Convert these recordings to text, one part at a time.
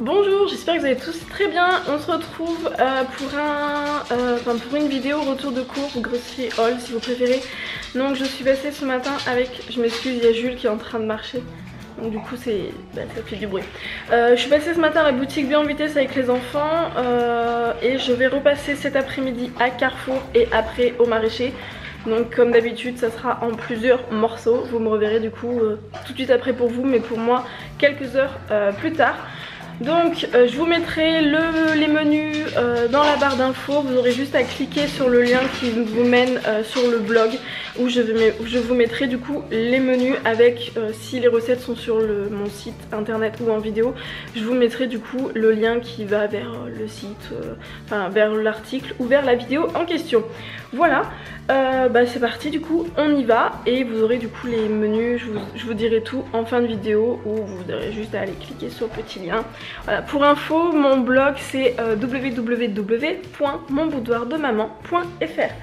Bonjour, j'espère que vous allez tous très bien. On se retrouve pour une vidéo retour de cours ou grocery haul si vous préférez. Donc je suis passée ce matin avec, je m'excuse, il y a Jules qui est en train de marcher. Donc du coup ça fait du bruit. Je suis passée ce matin à la boutique Bien en vitesse avec les enfants et je vais repasser cet après-midi à Carrefour et après au maraîcher. Donc comme d'habitude ça sera en plusieurs morceaux. Vous me reverrez du coup tout de suite après pour vous, mais pour moi quelques heures plus tard. Donc je vous mettrai les menus dans la barre d'infos. Vous aurez juste à cliquer sur le lien qui vous mène sur le blog où je vous mettrai du coup les menus avec si les recettes sont sur mon site internet ou en vidéo. Je vous mettrai du coup le lien qui va vers le site, vers l'article ou vers la vidéo en question. Voilà, c'est parti, du coup on y va et vous aurez du coup les menus, je vous dirai tout en fin de vidéo où vous aurez juste à aller cliquer sur le petit lien. Voilà, pour info, mon blog c'est www.monboudoirdemaman.fr.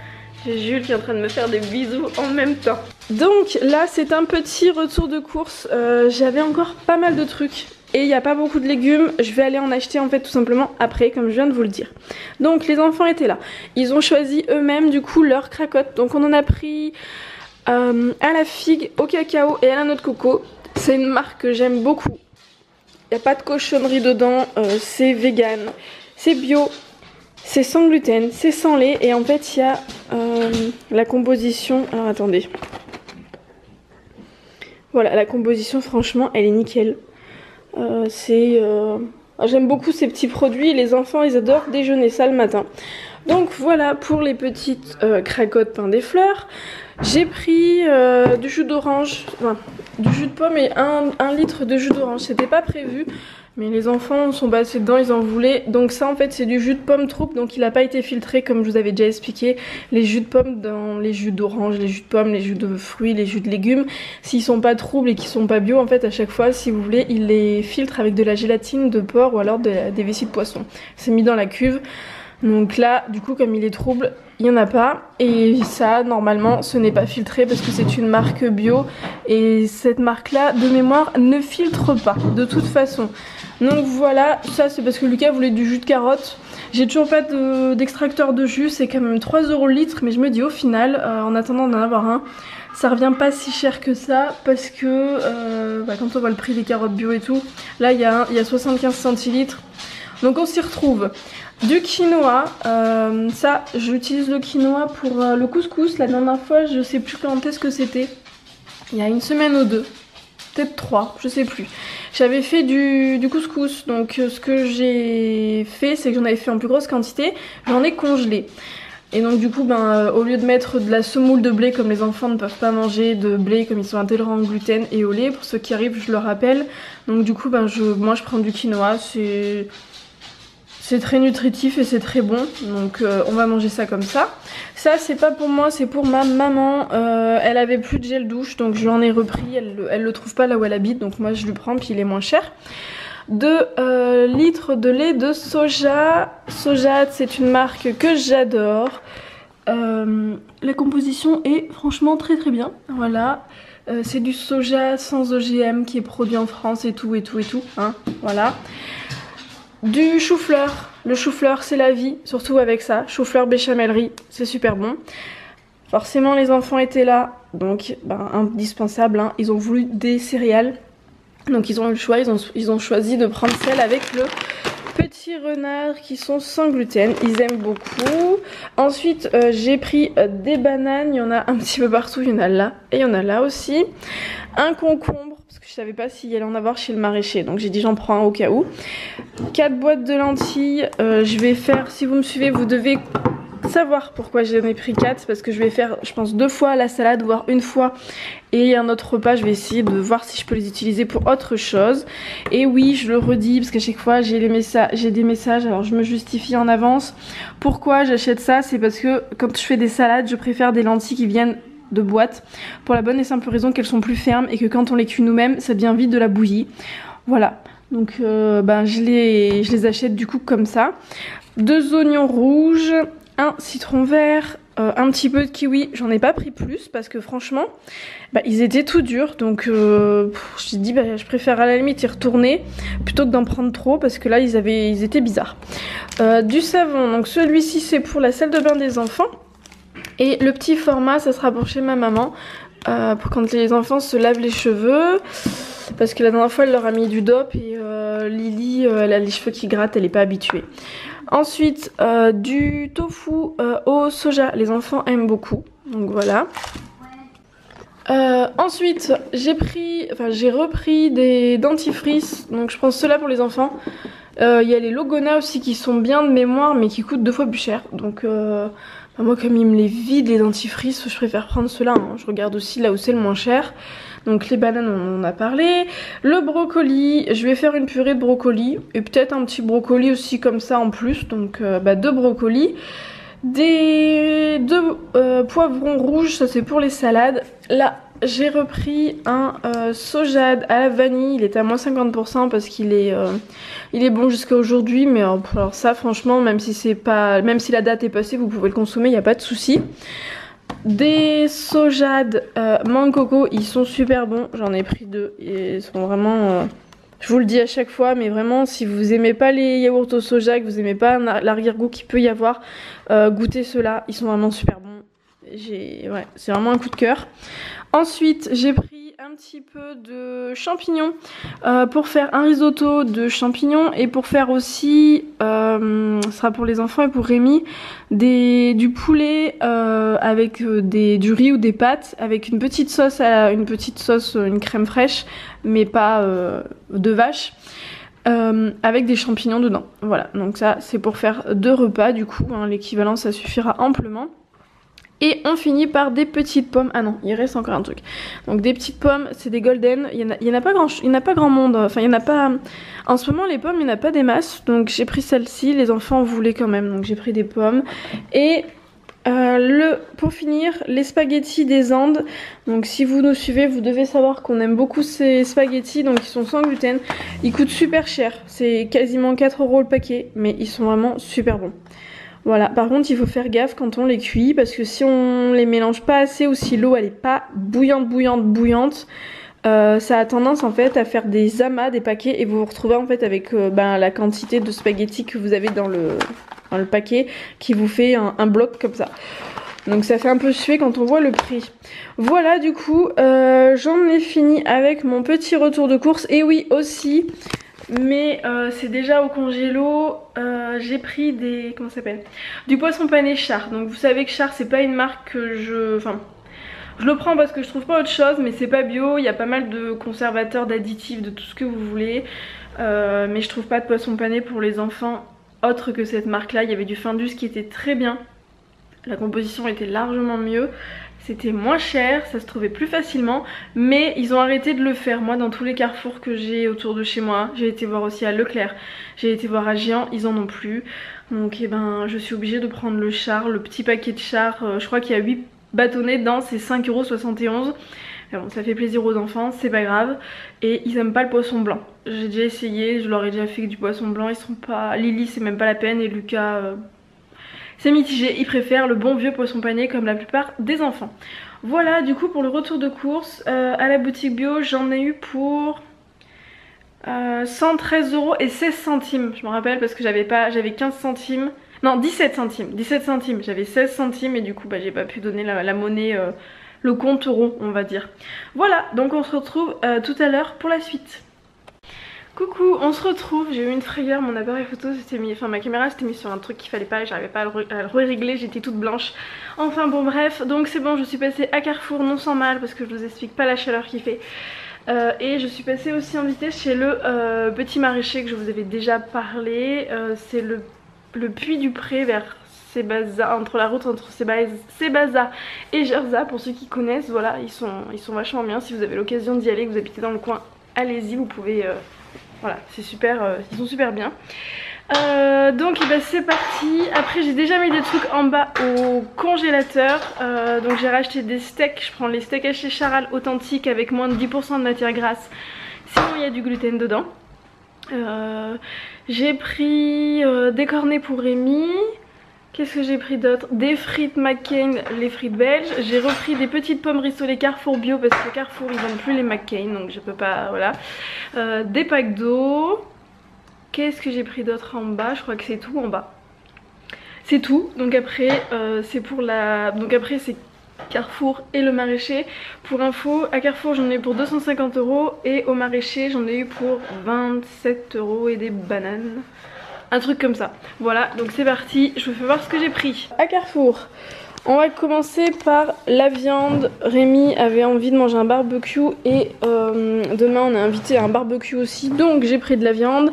J'ai Jules qui est en train de me faire des bisous en même temps. Donc là c'est un petit retour de course, j'avais encore pas mal de trucs. Et il n'y a pas beaucoup de légumes, je vais aller en acheter en fait tout simplement après, comme je viens de vous le dire. Donc les enfants étaient là, ils ont choisi eux-mêmes du coup leur cracotte. Donc on en a pris à la figue, au cacao et à la noix de coco. C'est une marque que j'aime beaucoup. Il n'y a pas de cochonnerie dedans, c'est vegan, c'est bio, c'est sans gluten, c'est sans lait. Et en fait il y a la composition, alors attendez. Voilà, la composition franchement elle est nickel. J'aime beaucoup ces petits produits, les enfants ils adorent déjeuner ça le matin. Donc voilà pour les petites cracottes pain des fleurs. J'ai pris du jus d'orange, du jus de pomme et un litre de jus d'orange. C'était pas prévu mais les enfants sont passés dedans, ils en voulaient. Donc ça en fait c'est du jus de pomme trouble, donc il n'a pas été filtré comme je vous avais déjà expliqué. Les jus de pomme dans les jus d'orange, les jus de pomme, les jus de fruits, les jus de légumes, s'ils sont pas troubles et qu'ils sont pas bio, en fait à chaque fois si vous voulez ils les filtrent avec de la gélatine de porc ou alors des vessies de poisson. C'est mis dans la cuve. Donc là du coup comme il est trouble il n'y en a pas, et ça normalement ce n'est pas filtré parce que c'est une marque bio et cette marque là de mémoire ne filtre pas de toute façon. Donc voilà, ça c'est parce que Lucas voulait du jus de carotte. J'ai toujours pas d'extracteur de jus, c'est quand même 3 € le litre, mais je me dis au final en attendant d'en avoir un, ça revient pas si cher que ça parce que quand on voit le prix des carottes bio et tout, là il y a 75 centilitres. Donc on s'y retrouve. Du quinoa, ça j'utilise le quinoa pour le couscous. La dernière fois je sais plus quand est-ce que c'était, il y a une semaine ou deux, peut-être 3, je sais plus. J'avais fait du couscous, donc ce que j'ai fait c'est que j'en avais fait en plus grosse quantité, j'en ai congelé. Et donc du coup au lieu de mettre de la semoule de blé comme les enfants ne peuvent pas manger de blé comme ils sont intolérants au gluten et au lait, pour ceux qui arrivent je le rappelle. Donc du coup moi je prends du quinoa, c'est très nutritif et c'est très bon, donc on va manger ça comme ça. Ça c'est pas pour moi, c'est pour ma maman. Elle avait plus de gel douche donc je lui en ai repris, elle le trouve pas là où elle habite, donc moi je lui prends puis il est moins cher. 2 litres de lait de soja. Soja c'est une marque que j'adore. La composition est franchement très très bien, voilà. C'est du soja sans OGM qui est produit en France et tout hein, voilà. Du chou-fleur, le chou-fleur c'est la vie, surtout avec ça, chou-fleur béchamellerie, c'est super bon. Forcément les enfants étaient là, donc indispensable, hein. Ils ont voulu des céréales, donc ils ont eu le choix, ils ont choisi de prendre celles avec le petit renard qui sont sans gluten, ils aiment beaucoup. Ensuite j'ai pris des bananes, il y en a un petit peu partout, il y en a là et il y en a là aussi. Un concombre, parce que je savais pas s'il y allait en avoir chez le maraîcher, donc j'ai dit j'en prends un au cas où. 4 boîtes de lentilles, je vais faire, si vous me suivez vous devez savoir pourquoi j'en ai pris 4, parce que je vais faire je pense 2 fois la salade, voire une fois, et un autre repas je vais essayer de voir si je peux les utiliser pour autre chose. Et oui je le redis parce qu'à chaque fois j'ai des messages, alors je me justifie en avance. Pourquoi j'achète ça, c'est parce que quand je fais des salades je préfère des lentilles qui viennent de boîte, pour la bonne et simple raison qu'elles sont plus fermes et que quand on les cuit nous-mêmes ça devient vite de la bouillie. Voilà, donc je les achète du coup comme ça. 2 oignons rouges, un citron vert, un petit peu de kiwi, j'en ai pas pris plus parce que franchement bah, ils étaient tout durs, donc j'ai dit bah, je préfère à la limite y retourner plutôt que d'en prendre trop parce que là ils étaient bizarres. Du savon, donc celui-ci c'est pour la salle de bain des enfants et le petit format ça sera pour chez ma maman pour quand les enfants se lavent les cheveux. Parce que la dernière fois elle leur a mis du DOP et Lily elle a les cheveux qui grattent, elle est pas habituée. Ensuite du tofu au soja, les enfants aiment beaucoup, donc voilà. Ensuite j'ai repris des dentifrices, donc je prends ceux-là pour les enfants. Il y a les Logona aussi qui sont bien de mémoire mais qui coûtent 2 fois plus cher, donc moi comme ils me les vident les dentifrices je préfère prendre ceux-là, hein. Je regarde aussi là où c'est le moins cher. Donc les bananes on en a parlé. Le brocoli, je vais faire une purée de brocoli et peut-être un petit brocoli aussi comme ça en plus. Donc 2 brocolis. Deux poivrons rouges, ça c'est pour les salades. Là j'ai repris un soja à la vanille, il est à moins 50% parce qu'il est, il est bon jusqu'à aujourd'hui. Mais alors ça franchement même si la date est passée vous pouvez le consommer, il n'y a pas de souci. Des sojades mangue coco, ils sont super bons, j'en ai pris 2 et ils sont vraiment, je vous le dis à chaque fois, mais vraiment si vous aimez pas les yaourts au soja, que vous aimez pas l'arrière-goût qu'il peut y avoir, goûtez ceux-là, ils sont vraiment super bons. Ouais, c'est vraiment un coup de cœur. Ensuite j'ai pris un petit peu de champignons pour faire un risotto de champignons et pour faire aussi, ce sera pour les enfants et pour Rémi, du poulet avec du riz ou des pâtes avec une petite sauce, une crème fraîche mais pas de vache. Avec des champignons dedans. Voilà, donc ça c'est pour faire 2 repas du coup, hein, l'équivalent ça suffira amplement. Et on finit par des petites pommes. Ah non, il reste encore un truc. Donc des petites pommes, c'est des golden. Il y en a pas grand monde. Enfin, il y en a pas. En ce moment, les pommes, il n'y en a pas des masses. Donc j'ai pris celle-ci. Les enfants en voulaient quand même. Donc j'ai pris des pommes. Et pour finir, les spaghettis des Andes. Donc si vous nous suivez, vous devez savoir qu'on aime beaucoup ces spaghettis. Donc ils sont sans gluten. Ils coûtent super cher. C'est quasiment 4 € le paquet. Mais ils sont vraiment super bons. Voilà, par contre il faut faire gaffe quand on les cuit parce que si on les mélange pas assez ou si l'eau elle est pas bouillante, ça a tendance en fait à faire des amas, des paquets et vous vous retrouvez en fait avec la quantité de spaghettis que vous avez dans le paquet qui vous fait un bloc comme ça. Donc ça fait un peu suer quand on voit le prix. Voilà du coup, j'en ai fini avec mon petit retour de course. Et oui aussi, mais c'est déjà au congélo, j'ai pris du poisson pané Char. Donc vous savez que Char c'est pas une marque que je le prends parce que je trouve pas autre chose, mais c'est pas bio, il y a pas mal de conservateurs, d'additifs, de tout ce que vous voulez, mais je trouve pas de poisson pané pour les enfants autre que cette marque là. Il y avait du Findus qui était très bien, la composition était largement mieux. C'était moins cher, ça se trouvait plus facilement, mais ils ont arrêté de le faire. Moi dans tous les carrefours que j'ai autour de chez moi, j'ai été voir aussi à Leclerc, j'ai été voir à Géant, ils en ont plus. Donc je suis obligée de prendre le Char, le petit paquet de Char, je crois qu'il y a 8 bâtonnets dedans, c'est 5,71 €. Bon, ça fait plaisir aux enfants, c'est pas grave. Et ils aiment pas le poisson blanc. J'ai déjà essayé, je leur ai déjà fait du poisson blanc, ils sont pas... Lily c'est même pas la peine et Lucas... c'est mitigé, ils préfèrent le bon vieux poisson pané comme la plupart des enfants. Voilà du coup pour le retour de course. À la boutique bio j'en ai eu pour 113 € et 16 centimes. Je me rappelle parce que j'avais 15 centimes. Non 17 centimes. 17 centimes. J'avais 16 centimes et du coup j'ai pas pu donner la monnaie, le compte rond on va dire. Voilà donc on se retrouve tout à l'heure pour la suite. Coucou, on se retrouve, j'ai eu une frayeur, mon appareil photo s'était mis, ma caméra s'était mise sur un truc qu'il fallait pas et j'arrivais pas à le régler, j'étais toute blanche. Enfin bon bref, donc c'est bon, je suis passée à Carrefour non sans mal parce que je vous explique pas la chaleur qu'il fait. Et je suis passée aussi en vitesse chez le petit maraîcher que je vous avais déjà parlé, c'est le Puy du Pré vers Sébaza, entre la route entre Sébaza et Gerza pour ceux qui connaissent. Voilà, ils sont vachement bien, si vous avez l'occasion d'y aller, que vous habitez dans le coin, allez-y, vous pouvez... Voilà, c'est super, ils sont super bien. Donc c'est parti. Après j'ai déjà mis des trucs en bas au congélateur. Donc j'ai racheté des steaks. Je prends les steaks hachés Charal authentiques avec moins de 10% de matière grasse. Sinon il y a du gluten dedans. J'ai pris des cornets pour Rémi. Qu'est-ce que j'ai pris d'autre? Des frites McCain, les frites belges. J'ai repris des petites pommes rissolées Carrefour bio parce que Carrefour ils vendent plus les McCain donc je peux pas, voilà. Des packs d'eau. Qu'est-ce que j'ai pris d'autre en bas? Je crois que c'est tout en bas. C'est tout. Donc après c'est pour la... Donc après c'est Carrefour et le maraîcher. Pour info, à Carrefour j'en ai eu pour 250 € et au maraîcher j'en ai eu pour 27 € et des bananes. Un truc comme ça. Voilà, donc c'est parti, je vous fais voir ce que j'ai pris. À Carrefour, on va commencer par la viande. Rémi avait envie de manger un barbecue et demain on est invité à un barbecue aussi. Donc j'ai pris de la viande.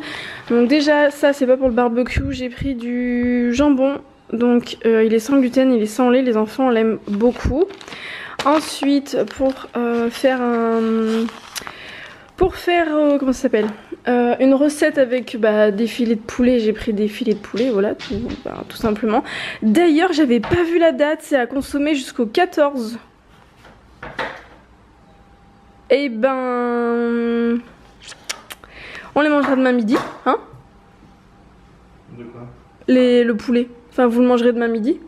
Donc déjà ça c'est pas pour le barbecue, j'ai pris du jambon. Donc il est sans gluten, il est sans lait, les enfants l'aiment beaucoup. Ensuite pour faire un... comment ça s'appelle, une recette avec des filets de poulet, j'ai pris des filets de poulet, voilà, tout simplement. D'ailleurs, j'avais pas vu la date, c'est à consommer jusqu'au 14. Et ben... on les mangera demain midi, hein? De quoi? Le poulet. Enfin, vous le mangerez demain midi.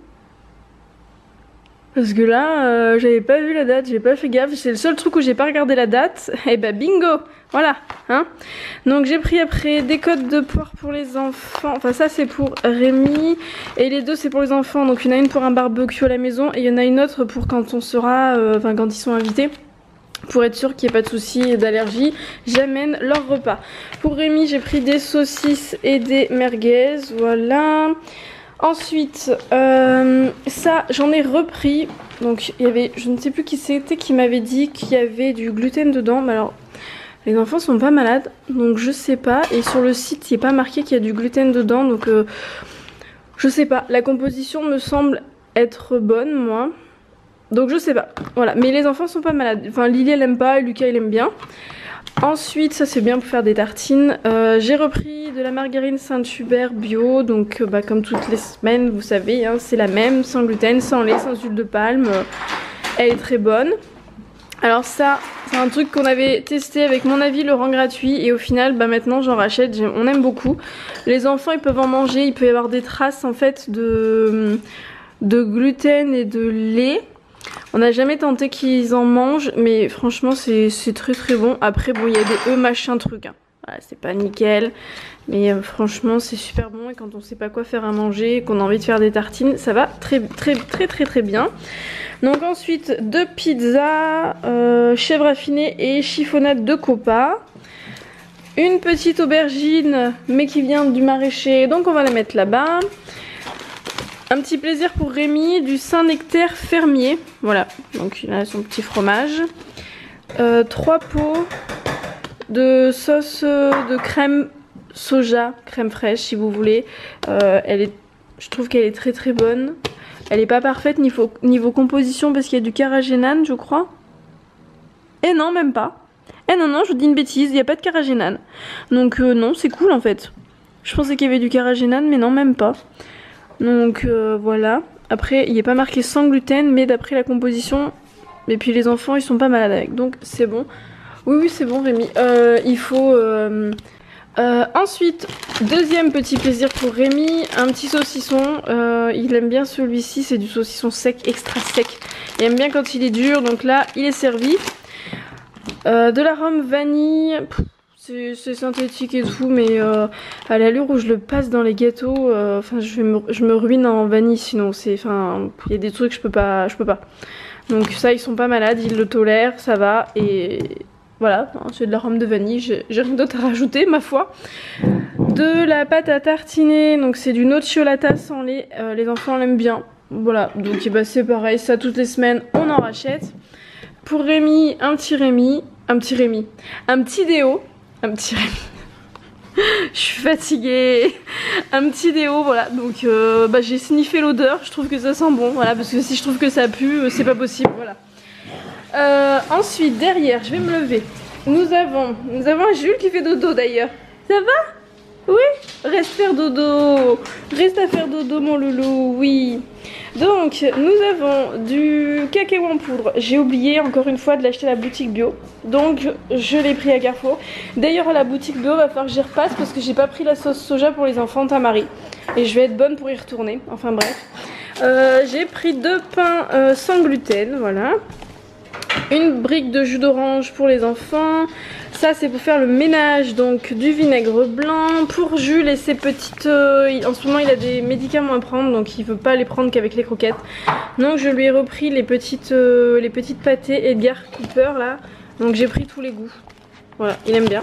Parce que là, j'avais pas vu la date, j'ai pas fait gaffe, c'est le seul truc où j'ai pas regardé la date. Et bah bingo, voilà, hein. Donc j'ai pris après des côtes de porc pour les enfants, enfin ça c'est pour Rémi, et les deux c'est pour les enfants. Donc il y en a une pour un barbecue à la maison et il y en a une autre pour quand on sera, enfin quand ils sont invités. Pour être sûr qu'il n'y ait pas de soucis d'allergie, j'amène leur repas. Pour Rémi, j'ai pris des saucisses et des merguez, voilà. Ensuite, ça j'en ai repris. Donc il y avait, je ne sais plus qui c'était qui m'avait dit qu'il y avait du gluten dedans. Mais alors, les enfants sont pas malades, donc je sais pas. Et sur le site, il n'est pas marqué qu'il y a du gluten dedans, donc je sais pas. La composition me semble être bonne, moi. Donc je sais pas, voilà, mais les enfants sont pas malades. Enfin Lily elle aime pas, et Lucas il aime bien. Ensuite ça c'est bien pour faire des tartines. J'ai repris de la margarine Saint-Hubert bio. Donc comme toutes les semaines vous savez hein, c'est la même, sans gluten, sans lait, sans huile de palme. Elle est très bonne. Alors ça c'est un truc qu'on avait testé avec mon avis le rang gratuit. Et au final maintenant j'en rachète, on aime beaucoup. Les enfants ils peuvent en manger, il peut y avoir des traces en fait de gluten et de lait. On n'a jamais tenté qu'ils en mangent, mais franchement c'est très très bon. Après bon il y a des œufs machin truc, hein. Voilà, c'est pas nickel, mais franchement c'est super bon. Et quand on sait pas quoi faire à manger, qu'on a envie de faire des tartines, ça va très bien. Donc ensuite deux pizzas, chèvre affinée et chiffonnade de copa. Une petite aubergine, mais qui vient du maraîcher, donc on va la mettre là-bas. Un petit plaisir pour Rémi, du Saint-Nectaire fermier. Voilà, donc il a son petit fromage. 3 pots de sauce de crème soja, crème fraîche si vous voulez. Je trouve qu'elle est très très bonne. Elle n'est pas parfaite niveau composition parce qu'il y a du carragénane je crois. Et non, même pas. Eh non, je vous dis une bêtise, il n'y a pas de carragénane. Donc non, c'est cool en fait. Je pensais qu'il y avait du carragénane mais non, même pas. Donc voilà, après il n'est pas marqué sans gluten mais d'après la composition, et puis les enfants ils sont pas malades avec, donc c'est bon. Oui c'est bon Rémi, il faut... ensuite, deuxième petit plaisir pour Rémi, un petit saucisson, il aime bien celui-ci, c'est du saucisson sec, extra sec. Il aime bien quand il est dur, donc là il est servi. De l'arôme vanille... C'est synthétique et tout, mais à l'allure où je le passe dans les gâteaux, je me ruine en vanille sinon. Il y a des trucs je peux pas. Donc ça, ils sont pas malades, ils le tolèrent, ça va. Et voilà, c'est de l'arôme de vanille, j'ai rien d'autre à rajouter, ma foi. De la pâte à tartiner, donc c'est du nocciolata sans lait, les enfants l'aiment bien. Voilà, donc c'est pareil, ça toutes les semaines, on en rachète. Pour Rémi, un petit déo. Un petit Rémi. Je suis fatiguée. Un petit déo, voilà. Donc j'ai sniffé l'odeur. Je trouve que ça sent bon. Voilà, parce que si je trouve que ça pue, c'est pas possible. Voilà. Ensuite, derrière, je vais me lever. Nous avons un Jules qui fait dodo d'ailleurs. Ça va? Oui? Reste faire dodo. Reste à faire dodo, mon loulou. Oui. Donc, nous avons du cacao en poudre. J'ai oublié encore une fois de l'acheter à la boutique bio. Donc, je l'ai pris à Carrefour. D'ailleurs, à la boutique bio, il va falloir que j'y repasse parce que j'ai pas pris la sauce soja pour les enfants Tamari. et je vais être bonne pour y retourner. Enfin bref. J'ai pris 2 pains sans gluten, voilà. Une brique de jus d'orange pour les enfants. Ça c'est pour faire le ménage, donc du vinaigre blanc. Pour Jules et ses petites... en ce moment il a des médicaments à prendre, donc il veut pas les prendre qu'avec les croquettes. Donc je lui ai repris les petites pâtés Edgar Cooper là. Donc j'ai pris tous les goûts. Voilà, il aime bien.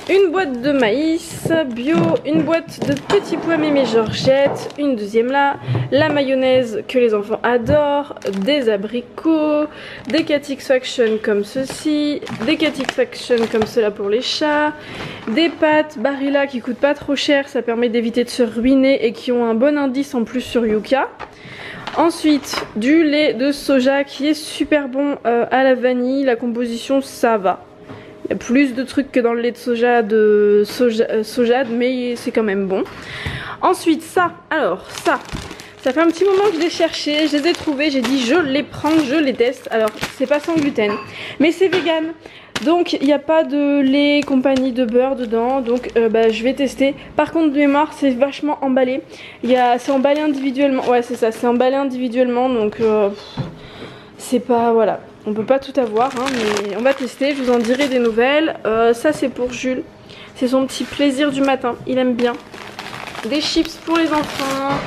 Une boîte de maïs bio, une boîte de petits pois mémés Georgette, une deuxième là, la mayonnaise que les enfants adorent, des abricots, des Catixfaction comme ceci, des Catixfaction comme cela pour les chats, des pâtes Barilla qui coûtent pas trop cher, ça permet d'éviter de se ruiner et qui ont un bon indice en plus sur Yuka. Ensuite, du lait de soja qui est super bon à la vanille, la composition ça va. Il y a plus de trucs que dans le lait de sojade, mais c'est quand même bon. Ensuite, ça fait un petit moment que je l'ai cherché, je les ai trouvés, j'ai dit je les prends, je les teste. Alors, c'est pas sans gluten, mais c'est vegan. Donc, il n'y a pas de lait, compagnie de beurre dedans, donc je vais tester. Par contre, de mémoire, c'est vachement emballé. C'est emballé individuellement, ouais c'est ça, c'est emballé individuellement, donc c'est pas, voilà. On peut pas tout avoir, hein, mais on va tester, je vous en dirai des nouvelles. Ça c'est pour Jules, c'est son petit plaisir du matin, il aime bien. Des chips pour les enfants,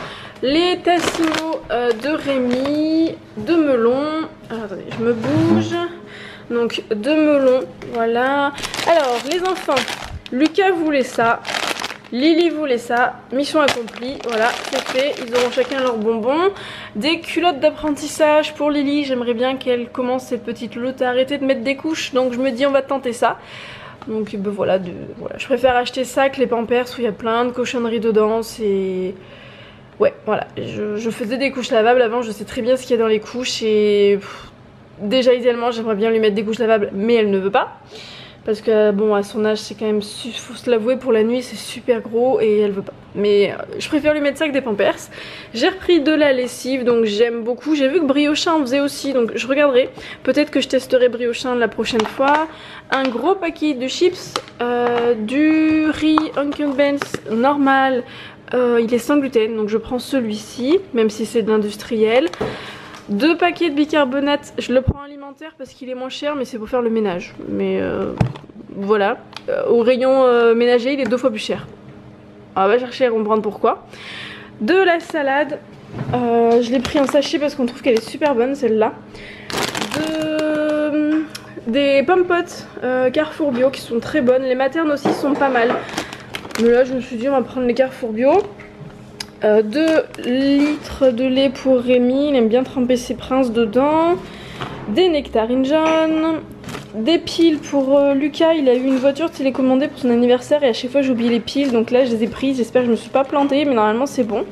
les Tassimo de Rémi, de melon. Alors, attendez, je me bouge. Donc de melon, voilà. Alors les enfants, Lucas voulait ça. Lily voulait ça, mission accomplie, voilà, c'est fait, ils auront chacun leurs bonbons. Des culottes d'apprentissage pour Lily, j'aimerais bien qu'elle commence cette petite lotte à arrêter de mettre des couches, donc je me dis on va tenter ça. Donc voilà, je préfère acheter ça que les Pampers où il y a plein de cochonneries dedans, c'est... Ouais, voilà, je faisais des couches lavables avant, je sais très bien ce qu'il y a dans les couches et... déjà idéalement j'aimerais bien lui mettre des couches lavables, mais elle ne veut pas. Parce que bon, à son âge c'est quand même, faut se l'avouer, pour la nuit c'est super gros et elle veut pas. Mais je préfère lui mettre ça que des Pampers. J'ai repris de la lessive, donc j'aime beaucoup. J'ai vu que Briochin en faisait aussi, donc je regarderai. Peut-être que je testerai Briochin la prochaine fois. Un gros paquet de chips, du riz Uncle Ben's normal. Il est sans gluten, donc je prends celui-ci, même si c'est de l'industriel. 2 paquets de bicarbonate, je le prends alimentaire parce qu'il est moins cher, mais c'est pour faire le ménage. Mais voilà, au rayon ménager il est 2 fois plus cher. On va chercher à comprendre pourquoi. De la salade, je l'ai pris en sachet parce qu'on trouve qu'elle est super bonne celle-là. Des pommes potes Carrefour Bio qui sont très bonnes, les maternes aussi sont pas mal. Mais là je me suis dit on va prendre les Carrefour Bio. 2 litres de lait pour Rémi, il aime bien tremper ses princes dedans. Des nectarines jaunes. Des piles pour Lucas, il a eu une voiture télécommandée pour son anniversaire et à chaque fois j'ai oublié les piles, donc là je les ai prises, j'espère que je me suis pas plantée, mais normalement c'est bon.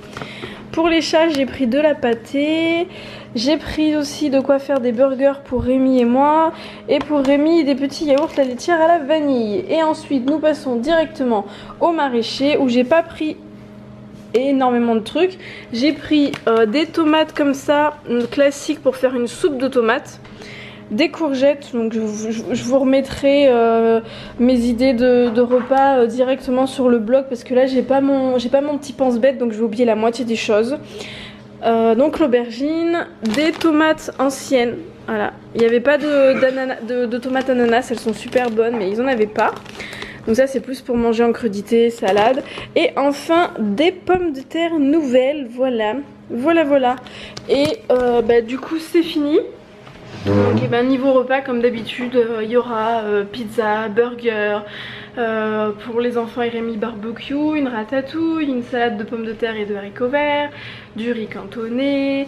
Pour les chats j'ai pris de la pâtée, j'ai pris aussi de quoi faire des burgers pour Rémi et moi, et pour Rémi des petits yaourts la laitière à la vanille. Et ensuite nous passons directement au maraîcher où j'ai pas pris énormément de trucs. J'ai pris des tomates comme ça, classiques pour faire une soupe de tomates. Des courgettes, donc je vous remettrai mes idées de repas directement sur le blog parce que là j'ai pas mon petit pense-bête, donc je vais oublier la moitié des choses. Donc l'aubergine, des tomates anciennes, voilà. Il n'y avait pas de tomates ananas, elles sont super bonnes mais ils en avaient pas. Donc ça c'est plus pour manger en crudité, salade. Et enfin des pommes de terre nouvelles, voilà. Et du coup c'est fini. Donc niveau repas comme d'habitude, il y aura pizza, burger, pour les enfants et Rémi barbecue, une ratatouille, une salade de pommes de terre et de haricots verts, du riz cantonné,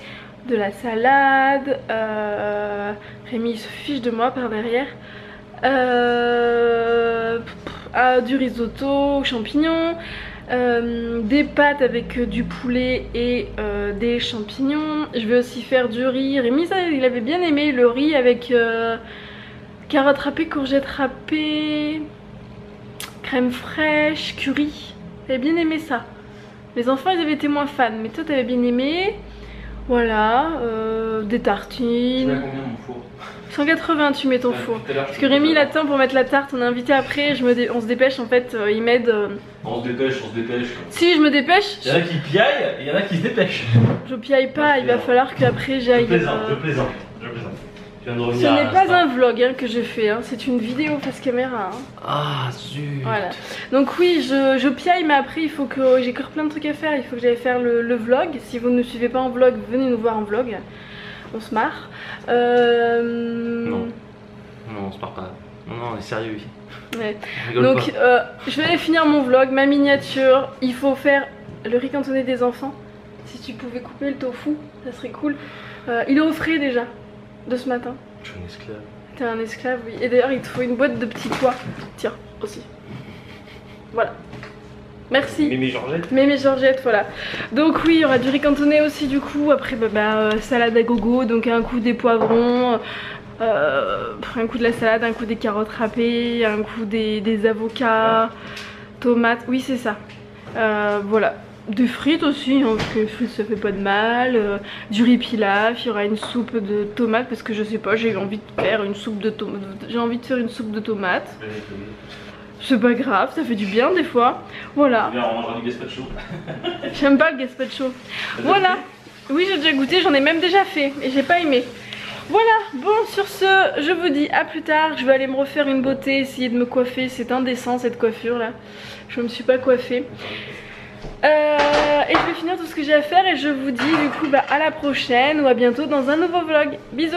de la salade, Rémi se fiche de moi par derrière, du risotto aux champignons, des pâtes avec du poulet et des champignons. Je vais aussi faire du riz. Rémi, ça, il avait bien aimé le riz avec carottes râpées, courgettes râpées, crème fraîche, curry. Il avait bien aimé ça. Les enfants ils avaient été moins fans, mais toi t'avais bien aimé. Voilà, des Tu mets tartines. combien mon four? 180 tu mets ton four. Parce que Rémi il attend pour mettre la tarte, on est invité après, on se dépêche en fait, il m'aide. On se dépêche, on se dépêche. Si je me dépêche, Il y en a qui piaillent et il y en a qui se dépêchent. je piaille pas, il va falloir qu'après j'aille. Je plaisante, je plaisante, je plaisante. Je viens de Ce revenir à n'est pas l'instant. un vlog hein, que je fais, hein, c'est une vidéo face caméra. Hein. Ah zut. Voilà. Donc oui, je piaille, mais après il faut que j'ai encore plein de trucs à faire. Il faut que j'aille faire le vlog. Si vous ne nous suivez pas en vlog, venez nous voir en vlog. On se marre. Non. Non, on se marre pas. Non, non, on est sérieux ici. Ouais. On rigole Donc pas. je vais aller finir mon vlog, ma miniature. Il faut faire le riz cantonné des enfants. Si tu pouvais couper le tofu, ça serait cool. Il est au frais déjà, de ce matin. Je suis un esclave. T'es un esclave, oui. Et d'ailleurs, il te faut une boîte de petits pois. Tiens, aussi. Voilà. Merci. Mémé Georgette. Mémé Georgette, voilà. Donc oui, il y aura du riz cantonné aussi du coup. Après, salade à gogo, donc un coup des poivrons, un coup de la salade, un coup des carottes râpées, un coup des avocats, tomates. Oui, c'est ça. Voilà. Des frites aussi, hein, parce que les frites ça fait pas de mal. Du riz pilaf, il y aura une soupe de tomates parce que je sais pas, j'ai envie de faire une soupe de tomates. J'ai envie de faire une soupe de tomates. C'est pas grave, ça fait du bien des fois. Voilà. Bien, on mangera du gazpacho. J'aime pas le gazpacho. Voilà. Oui, j'ai déjà goûté, j'en ai même déjà fait et j'ai pas aimé. Voilà, bon sur ce, je vous dis à plus tard. Je vais aller me refaire une beauté, essayer de me coiffer. C'est indécent cette coiffure là. Je me suis pas coiffée. Et je vais finir tout ce que j'ai à faire et je vous dis du coup à la prochaine ou à bientôt dans un nouveau vlog. Bisous.